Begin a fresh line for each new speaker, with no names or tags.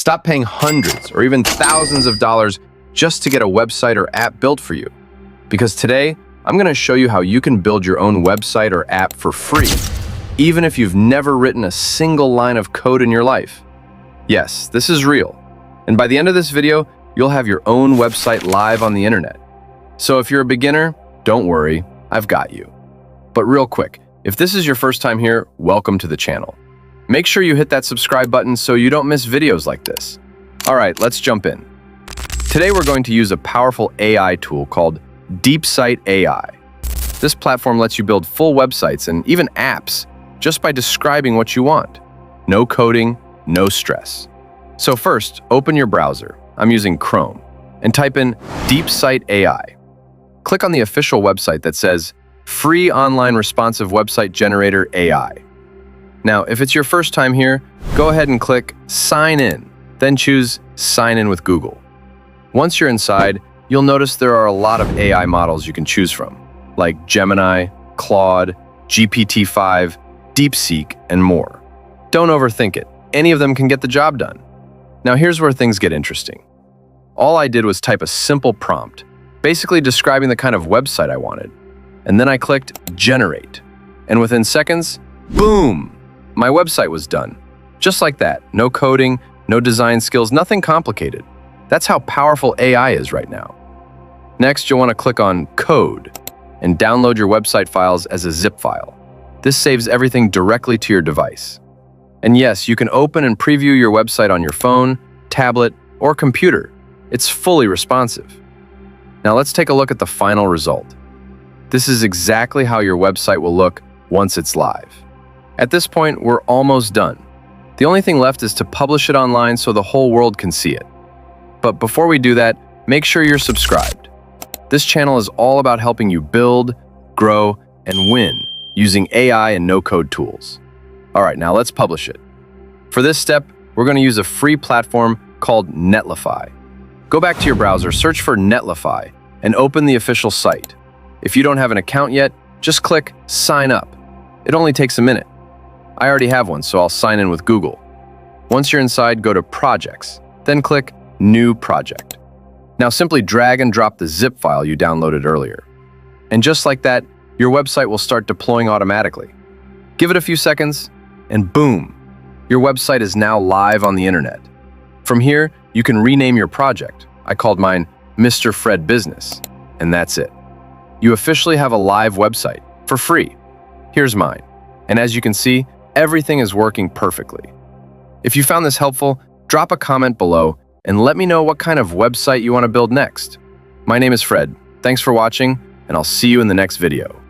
Stop paying hundreds or even thousands of dollars just to get a website or app built for you. Because today, I'm going to show you how you can build your own website or app for free, even if you've never written a single line of code in your life. Yes, this is real. And by the end of this video, you'll have your own website live on the internet. So if you're a beginner, don't worry, I've got you. But real quick, if this is your first time here, welcome to the channel. Make sure you hit that subscribe button so you don't miss videos like this. All right, let's jump in. Today we're going to use a powerful AI tool called DeepSight AI. This platform lets you build full websites and even apps just by describing what you want. No coding, no stress. So first, open your browser. I'm using Chrome, and type in DeepSight AI. Click on the official website that says Free Online Responsive Website Generator AI. Now, if it's your first time here, go ahead and click Sign In, then choose Sign In with Google. Once you're inside, you'll notice there are a lot of AI models you can choose from, like Gemini, Claude, GPT-5, DeepSeek, and more. Don't overthink it. Any of them can get the job done. Now here's where things get interesting. All I did was type a simple prompt, basically describing the kind of website I wanted. And then I clicked Generate. And within seconds, boom! My website was done. Just like that. No coding, no design skills, nothing complicated. That's how powerful AI is right now. Next, you'll want to click on Code and download your website files as a zip file. This saves everything directly to your device. And yes, you can open and preview your website on your phone, tablet, or computer. It's fully responsive. Now let's take a look at the final result. This is exactly how your website will look once it's live. At this point, we're almost done. The only thing left is to publish it online so the whole world can see it. But before we do that, make sure you're subscribed. This channel is all about helping you build, grow, and win using AI and no-code tools. All right, now let's publish it. For this step, we're going to use a free platform called Netlify. Go back to your browser, search for Netlify, and open the official site. If you don't have an account yet, just click Sign Up. It only takes a minute. I already have one, so I'll sign in with Google. Once you're inside, go to Projects, then click New Project. Now simply drag and drop the zip file you downloaded earlier. And just like that, your website will start deploying automatically. Give it a few seconds, and boom, your website is now live on the internet. From here, you can rename your project. I called mine Mr. Fred Business, and that's it. You officially have a live website for free. Here's mine. And as you can see, everything is working perfectly. If you found this helpful, drop a comment below and let me know what kind of website you want to build next. My name is Fred. Thanks for watching, and I'll see you in the next video.